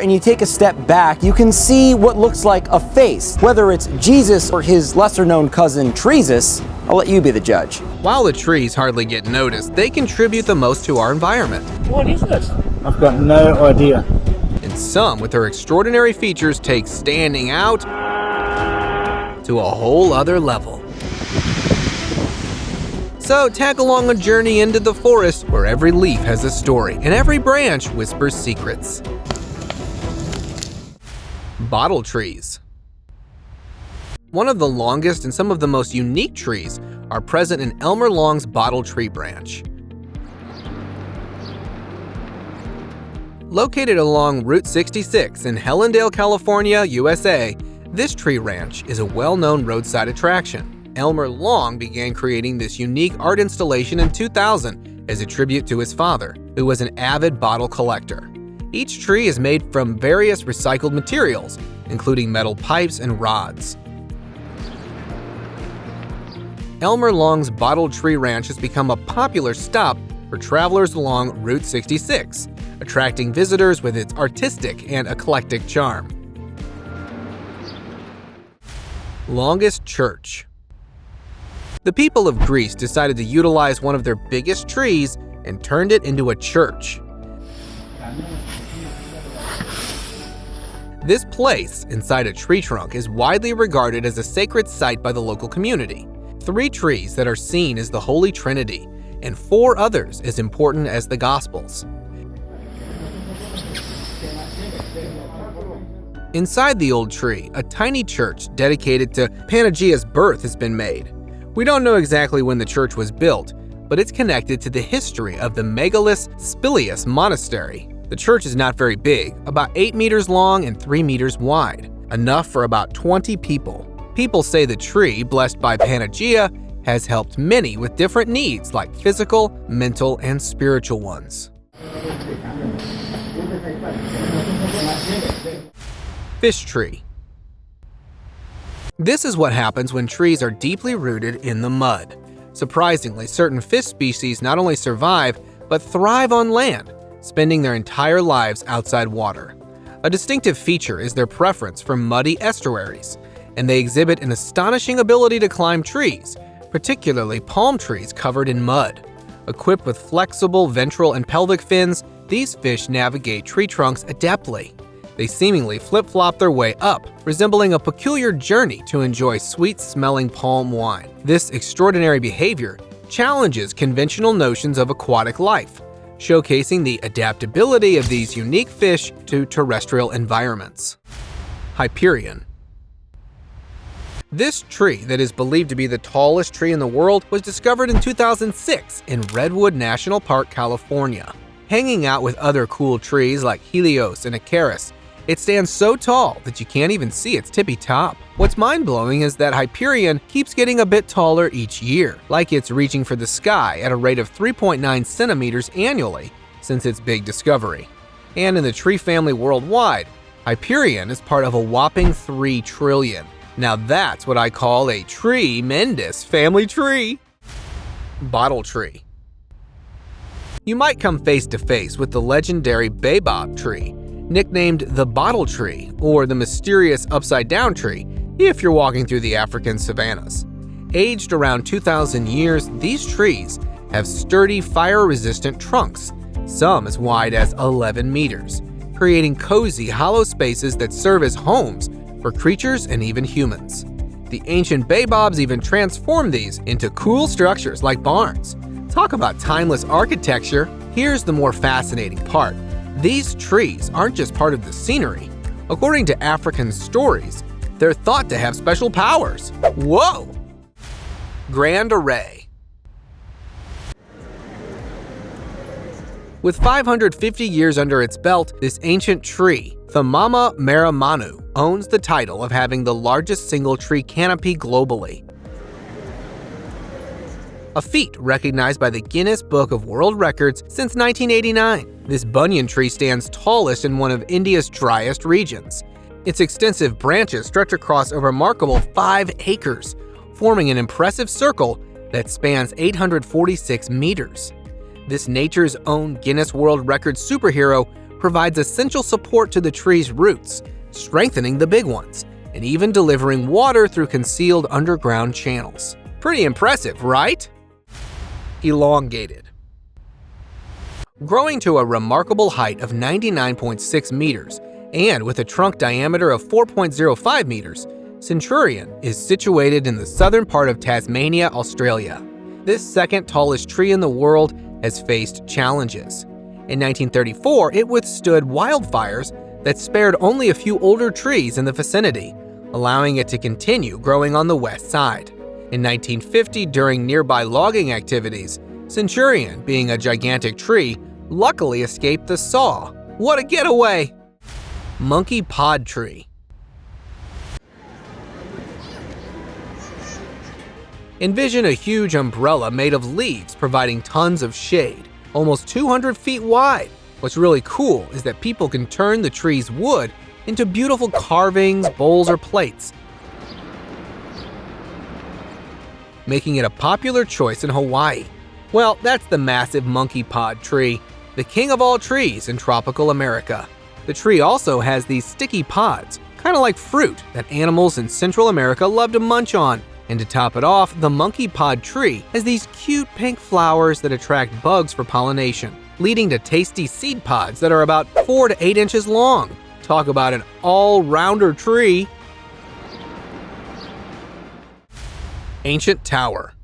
and you take a step back, you can see what looks like a face. Whether it's Jesus or his lesser-known cousin Treesus, I'll let you be the judge. While the trees hardly get noticed, they contribute the most to our environment. What is this? I've got no idea. And some, with their extraordinary features, take standing out to a whole other level. So tag along a journey into the forest where every leaf has a story and every branch whispers secrets. Bottle trees. One of the longest and some of the most unique trees are present in Elmer Long's bottle tree branch. Located along Route 66 in Helendale, California, USA, this tree ranch is a well-known roadside attraction. Elmer Long began creating this unique art installation in 2000 as a tribute to his father, who was an avid bottle collector. Each tree is made from various recycled materials, including metal pipes and rods. Elmer Long's Bottle Tree Ranch has become a popular stop for travelers along Route 66, attracting visitors with its artistic and eclectic charm. Longest church. The people of Greece decided to utilize one of their biggest trees and turned it into a church. This place, inside a tree trunk, is widely regarded as a sacred site by the local community. 3 trees that are seen as the Holy Trinity, and 4 others as important as the Gospels. Inside the old tree, a tiny church dedicated to Panagia's birth has been made. We don't know exactly when the church was built, but it's connected to the history of the Megalith Spilius Monastery. The church is not very big, about 8 meters long and 3 meters wide, enough for about 20 people. People say the tree, blessed by Panagia, has helped many with different needs like physical, mental, and spiritual ones. Fish tree. This is what happens when trees are deeply rooted in the mud. Surprisingly, certain fish species not only survive, but thrive on land, spending their entire lives outside water. A distinctive feature is their preference for muddy estuaries, and they exhibit an astonishing ability to climb trees, particularly palm trees covered in mud. Equipped with flexible ventral and pelvic fins, these fish navigate tree trunks adeptly. They seemingly flip-flop their way up, resembling a peculiar journey to enjoy sweet-smelling palm wine. This extraordinary behavior challenges conventional notions of aquatic life, showcasing the adaptability of these unique fish to terrestrial environments. Hyperion. This tree, that is believed to be the tallest tree in the world, was discovered in 2006 in Redwood National Park, California. Hanging out with other cool trees like Helios and Acaris, it stands so tall that you can't even see its tippy top. What's mind-blowing is that Hyperion keeps getting a bit taller each year, like it's reaching for the sky at a rate of 3.9 centimeters annually since its big discovery. And in the tree family worldwide, Hyperion is part of a whopping 3 trillion. Now that's what I call a tremendous family tree. Bottle tree. You might come face to face with the legendary baobab tree, nicknamed the bottle tree or the mysterious upside-down tree if you're walking through the African savannas. Aged around 2,000 years, these trees have sturdy fire-resistant trunks, some as wide as 11 meters, creating cozy, hollow spaces that serve as homes for creatures and even humans. The ancient baobabs even transformed these into cool structures like barns. Talk about timeless architecture. Here's the more fascinating part. These trees aren't just part of the scenery. According to African stories, they're thought to have special powers. Whoa! Grand Array. With 550 years under its belt, this ancient tree, the Mama Maramanu, owns the title of having the largest single tree canopy globally. A feat recognized by the Guinness Book of World Records since 1989. This banyan tree stands tallest in one of India's driest regions. Its extensive branches stretch across a remarkable 5 acres, forming an impressive circle that spans 846 meters. This nature's own Guinness World Records superhero provides essential support to the tree's roots, strengthening the big ones, and even delivering water through concealed underground channels. Pretty impressive, right? Elongated. Growing to a remarkable height of 99.6 meters and with a trunk diameter of 4.05 meters, Centurion is situated in the southern part of Tasmania, Australia. This second tallest tree in the world has faced challenges. In 1934, it withstood wildfires that spared only a few older trees in the vicinity, allowing it to continue growing on the west side. In 1950, during nearby logging activities, Centurion, being a gigantic tree, luckily escaped the saw. What a getaway! Monkey Pod Tree. Envision a huge umbrella made of leaves providing tons of shade, almost 200 feet wide. What's really cool is that people can turn the tree's wood into beautiful carvings, bowls, or plates, making it a popular choice in Hawaii. Well, that's the massive monkey pod tree, the king of all trees in tropical America. The tree also has these sticky pods, kind of like fruit that animals in Central America love to munch on. And to top it off, the monkey pod tree has these cute pink flowers that attract bugs for pollination, leading to tasty seed pods that are about 4 to 8 inches long. Talk about an all-rounder tree. Ancient Tower.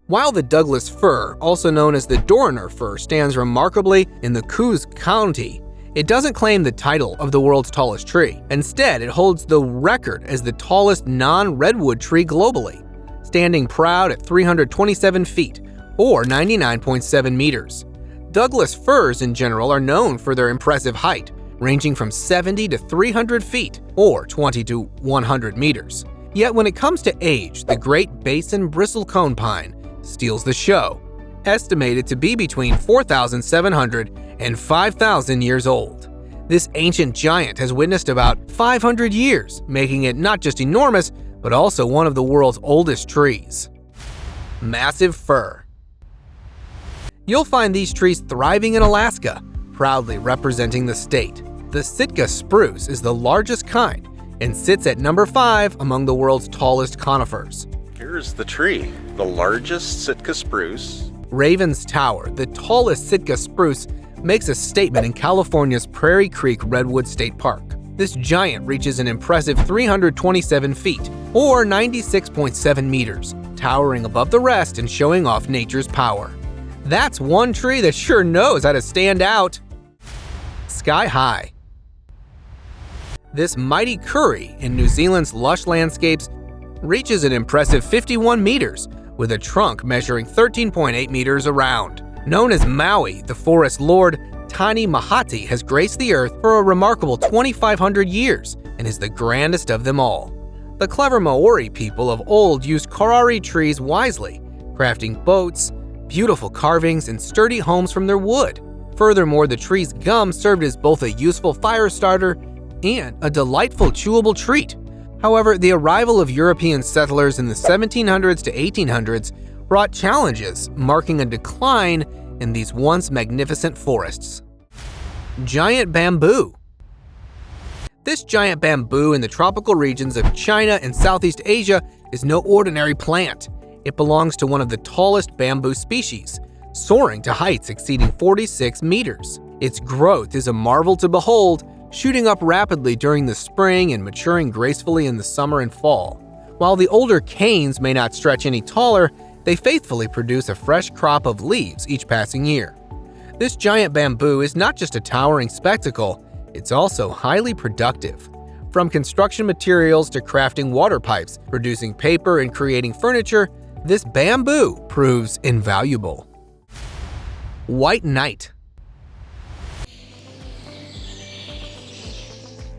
While the Douglas fir, also known as the Dorner fir, stands remarkably in the Coos County, it doesn't claim the title of the world's tallest tree. Instead, it holds the record as the tallest non-redwood tree globally, standing proud at 327 feet, or 99.7 meters. Douglas firs in general are known for their impressive height, ranging from 70 to 300 feet, or 20 to 100 meters. Yet when it comes to age, the Great Basin bristlecone pine steals the show, estimated to be between 4,700 and 5,000 years old. This ancient giant has witnessed about 500 years, making it not just enormous, but also one of the world's oldest trees. Massive fir. You'll find these trees thriving in Alaska, proudly representing the state. The Sitka spruce is the largest kind and sits at number 5 among the world's tallest conifers. Here's the tree, the largest Sitka spruce. Raven's Tower, the tallest Sitka spruce, makes a statement in California's Prairie Creek Redwood State Park. This giant reaches an impressive 327 feet, or 96.7 meters, towering above the rest and showing off nature's power. That's one tree that sure knows how to stand out. Sky High. This mighty curry in New Zealand's lush landscapes reaches an impressive 51 meters, with a trunk measuring 13.8 meters around. Known as Maui, the forest lord, Tani Mahati has graced the earth for a remarkable 2,500 years and is the grandest of them all. The clever Maori people of old used korari trees wisely, crafting boats, beautiful carvings, and sturdy homes from their wood. Furthermore, the tree's gum served as both a useful fire starter and a delightful chewable treat. However, the arrival of European settlers in the 1700s to 1800s brought challenges, marking a decline in these once magnificent forests. Giant bamboo. This giant bamboo in the tropical regions of China and Southeast Asia is no ordinary plant. It belongs to one of the tallest bamboo species, soaring to heights exceeding 46 meters. Its growth is a marvel to behold, shooting up rapidly during the spring and maturing gracefully in the summer and fall. While the older canes may not stretch any taller, they faithfully produce a fresh crop of leaves each passing year. This giant bamboo is not just a towering spectacle, it's also highly productive. From construction materials to crafting water pipes, producing paper, and creating furniture, this bamboo proves invaluable. White Knight.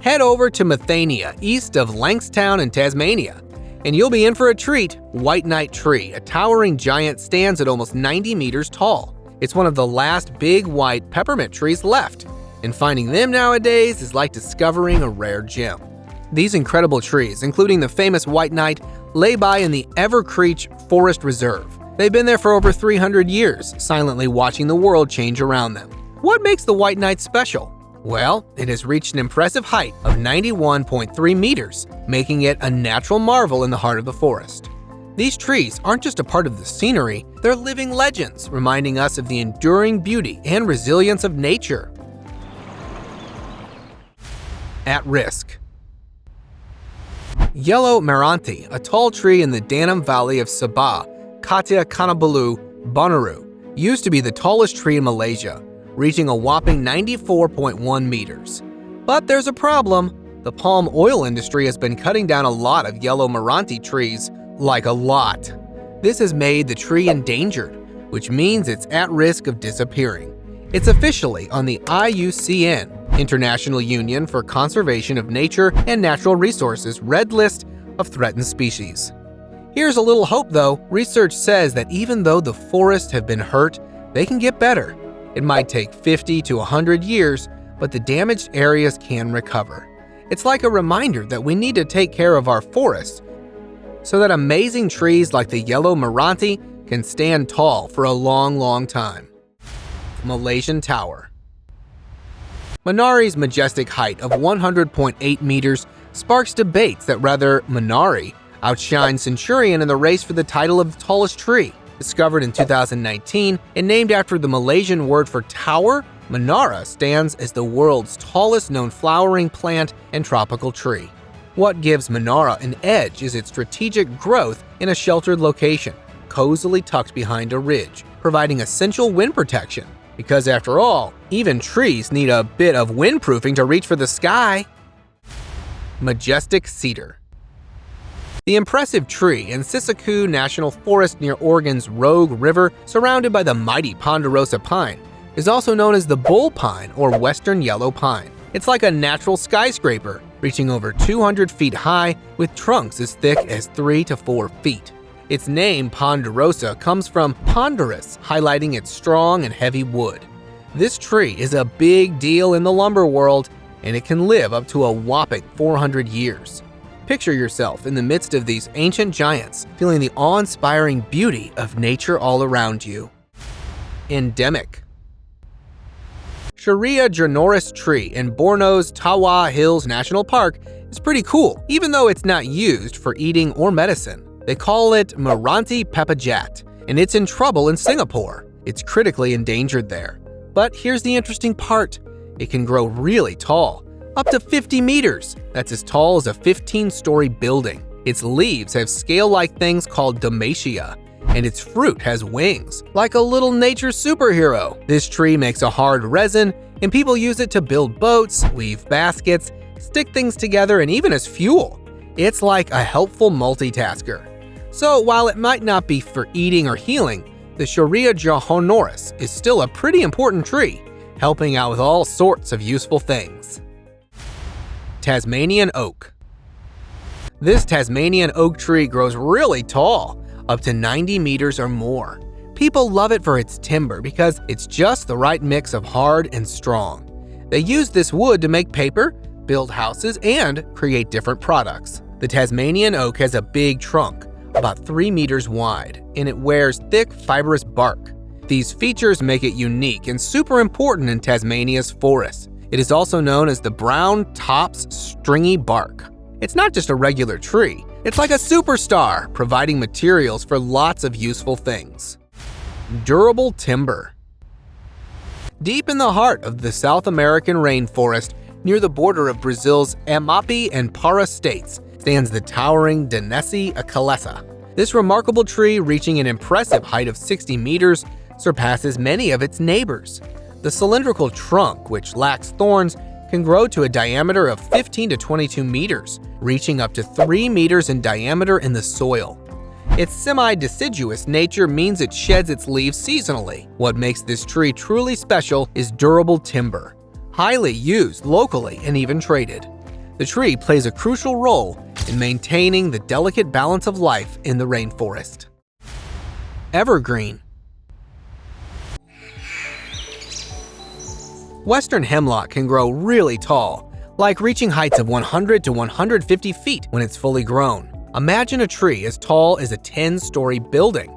Head over to Methania, east of Langstown in Tasmania, and you'll be in for a treat. White Knight Tree, a towering giant, stands at almost 90 meters tall. It's one of the last big white peppermint trees left, and finding them nowadays is like discovering a rare gem. These incredible trees, including the famous White Knight, lay by in the Evergreen Forest Reserve. They've been there for over 300 years, silently watching the world change around them. what makes the White Knight special? Well, it has reached an impressive height of 91.3 meters, making it a natural marvel in the heart of the forest. These trees aren't just a part of the scenery, they're living legends, reminding us of the enduring beauty and resilience of nature. At risk. Yellow Moranti, a tall tree in the Danam Valley of Sabah, Katia Kanabalu, Bonnaroo, used to be the tallest tree in Malaysia, reaching a whopping 94.1 meters. But there's a problem. The palm oil industry has been cutting down a lot of yellow Moranti trees, like a lot. This has made the tree endangered, which means it's at risk of disappearing. It's officially on the IUCN, International Union for Conservation of Nature and Natural Resources, Red List of Threatened Species. Here's a little hope though. Research says that even though the forests have been hurt, they can get better. It might take 50 to 100 years, but the damaged areas can recover. It's like a reminder that we need to take care of our forests so that amazing trees like the yellow Moranti can stand tall for a long, long time. Malaysian Tower. Menari's majestic height of 100.8 meters sparks debates that whether Menari outshines Centurion in the race for the title of the tallest tree. Discovered in 2019 and named after the Malaysian word for tower, Menara stands as the world's tallest known flowering plant and tropical tree. What gives Menara an edge is its strategic growth in a sheltered location, cozily tucked behind a ridge, providing essential wind protection. Because after all, even trees need a bit of windproofing to reach for the sky. Majestic Cedar. The impressive tree in Sisaku National Forest near Oregon's Rogue River, surrounded by the mighty ponderosa pine, is also known as the bull pine or western yellow pine. It's like a natural skyscraper, reaching over 200 feet high with trunks as thick as 3 to 4 feet. Its name, ponderosa, comes from ponderous, highlighting its strong and heavy wood. This tree is a big deal in the lumber world, and it can live up to a whopping 400 years. Picture yourself in the midst of these ancient giants, feeling the awe-inspiring beauty of nature all around you. Endemic. Sharia Jornoris tree in Borno's Tawa Hills National Park is pretty cool, even though it's not used for eating or medicine. They call it Moranti pepajat, and it's in trouble in Singapore. It's critically endangered there. But here's the interesting part. It can grow really tall, up to 50 meters. That's as tall as a 15-story building. Its leaves have scale-like things called domatia, and its fruit has wings, like a little nature superhero. This tree makes a hard resin, and people use it to build boats, weave baskets, stick things together, and even as fuel. It's like a helpful multitasker. So while it might not be for eating or healing, the Sharia Jornoris is still a pretty important tree, helping out with all sorts of useful things. Tasmanian Oak. This Tasmanian oak tree grows really tall, up to 90 meters or more. People love it for its timber because it's just the right mix of hard and strong. They use this wood to make paper, build houses, and create different products. The Tasmanian oak has a big trunk, about 3 meters wide, and it wears thick, fibrous bark. These features make it unique and super important in Tasmania's forests. It is also known as the brown tops stringy bark. It's not just a regular tree, it's like a superstar, providing materials for lots of useful things. Durable timber. Deep in the heart of the South American rainforest, near the border of Brazil's Amapi and Para states, stands the towering Danesi acalessa. This remarkable tree, reaching an impressive height of 60 meters, surpasses many of its neighbors. The cylindrical trunk, which lacks thorns, can grow to a diameter of 15 to 22 meters, reaching up to 3 meters in diameter in the soil. Its semi-deciduous nature means it sheds its leaves seasonally. What makes this tree truly special is durable timber, highly used locally and even traded. The tree plays a crucial role in maintaining the delicate balance of life in the rainforest. Evergreen. Western hemlock can grow really tall, like reaching heights of 100 to 150 feet when it's fully grown. Imagine a tree as tall as a 10-story building.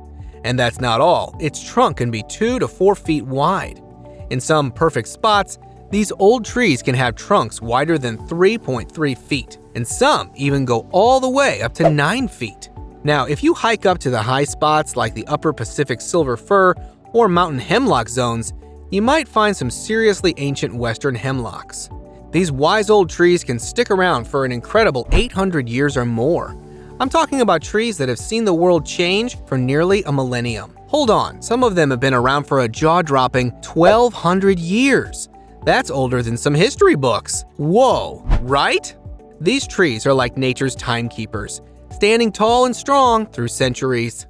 And that's not all, its trunk can be 2 to 4 feet wide. In some perfect spots, these old trees can have trunks wider than 3.3 feet, and some even go all the way up to 9 feet. Now, if you hike up to the high spots like the Upper Pacific Silver Fir or Mountain Hemlock zones, you might find some seriously ancient western hemlocks. These wise old trees can stick around for an incredible 800 years or more. I'm talking about trees that have seen the world change for nearly a millennium. Hold on, some of them have been around for a jaw-dropping 1,200 years. That's older than some history books. Whoa, right? These trees are like nature's timekeepers, standing tall and strong through centuries.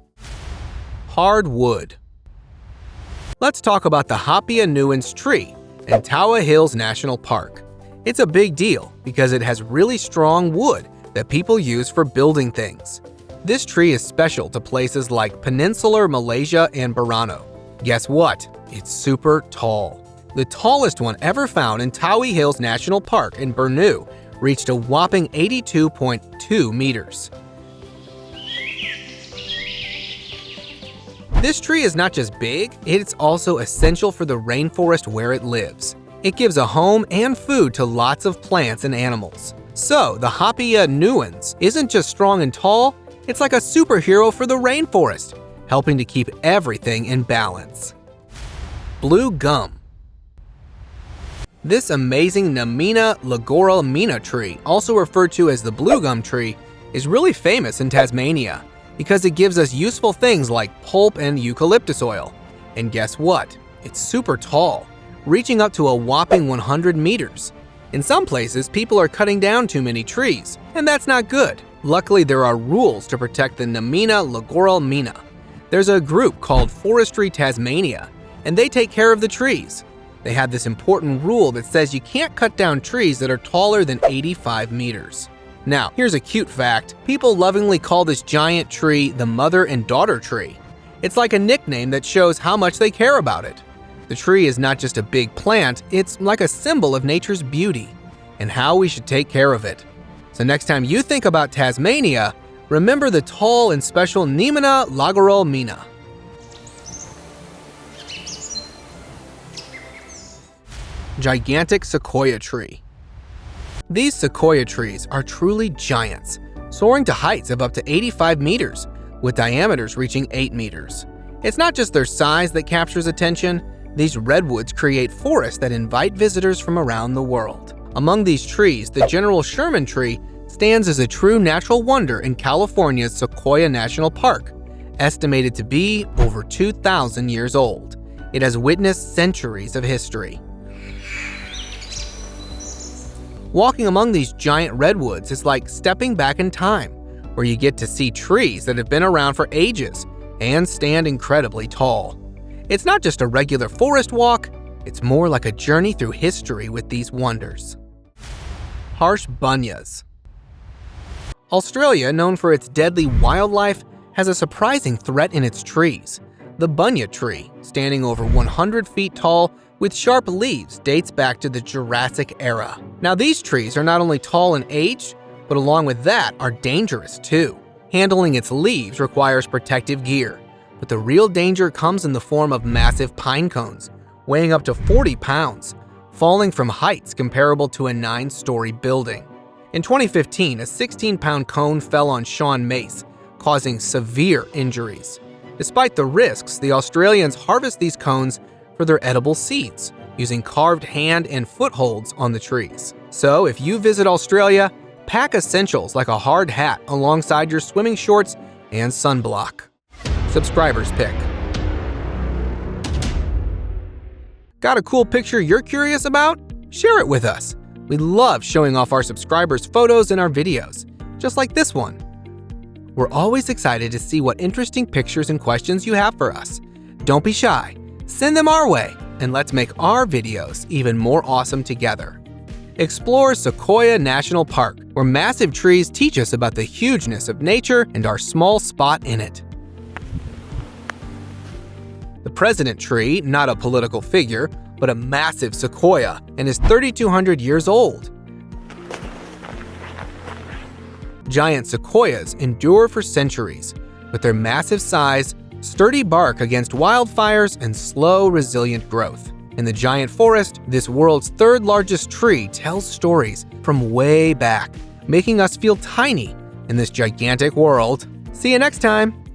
Hardwood. Let's talk about the Hoya Newan tree in Tower Hills National Park. It's a big deal because it has really strong wood that people use for building things. This tree is special to places like Peninsular Malaysia and Borneo. Guess what? It's super tall. The tallest one ever found in Tower Hills National Park in Borneo reached a whopping 82.2 meters. This tree is not just big, it's also essential for the rainforest where it lives. It gives a home and food to lots of plants and animals. So, the Hoya Newan isn't just strong and tall, it's like a superhero for the rainforest, helping to keep everything in balance. Blue gum. This amazing Namina Lagoralmina tree, also referred to as the blue gum tree, is really famous in Tasmania because it gives us useful things like pulp and eucalyptus oil. And guess what? It's super tall, reaching up to a whopping 100 meters. In some places, people are cutting down too many trees, and that's not good. Luckily, there are rules to protect the Namina Lagoralmina. There's a group called Forestry Tasmania, and they take care of the trees. They have this important rule that says you can't cut down trees that are taller than 85 meters. Now, here's a cute fact. People lovingly call this giant tree the mother and daughter tree. It's like a nickname that shows how much they care about it. The tree is not just a big plant, it's like a symbol of nature's beauty and how we should take care of it. So next time you think about Tasmania, remember the tall and special Namina Lagoralmina. Gigantic Sequoia Tree. These sequoia trees are truly giants, soaring to heights of up to 85 meters, with diameters reaching 8 meters. It's not just their size that captures attention. These redwoods create forests that invite visitors from around the world. Among these trees, the General Sherman tree stands as a true natural wonder in California's Sequoia National Park, estimated to be over 2,000 years old. It has witnessed centuries of history. Walking among these giant redwoods is like stepping back in time, where you get to see trees that have been around for ages and stand incredibly tall. It's not just a regular forest walk, it's more like a journey through history with these wonders. Harsh bunyas. Australia, known for its deadly wildlife, has a surprising threat in its trees. The bunya tree, standing over 100 feet tall with sharp leaves, dates back to the Jurassic era. Now these trees are not only tall and aged, but along with that are dangerous too. Handling its leaves requires protective gear, but the real danger comes in the form of massive pine cones, weighing up to 40 pounds, falling from heights comparable to a 9-story building. In 2015, a 16-pound cone fell on Sean Mace, causing severe injuries. Despite the risks, the Australians harvest these cones for their edible seeds, using carved hand and footholds on the trees. So if you visit Australia, pack essentials like a hard hat alongside your swimming shorts and sunblock. Subscriber's pick. Got a cool picture you're curious about? Share it with us. We love showing off our subscribers' photos in our videos, just like this one. We're always excited to see what interesting pictures and questions you have for us. Don't be shy. Send them our way, and let's make our videos even more awesome together. Explore Sequoia National Park, where massive trees teach us about the hugeness of nature and our small spot in it. The President Tree, not a political figure, but a massive sequoia, and is 3,200 years old. Giant sequoias endure for centuries, with their massive size, sturdy bark against wildfires, and slow, resilient growth. In the giant forest, this world's third largest tree tells stories from way back, making us feel tiny in this gigantic world. See you next time!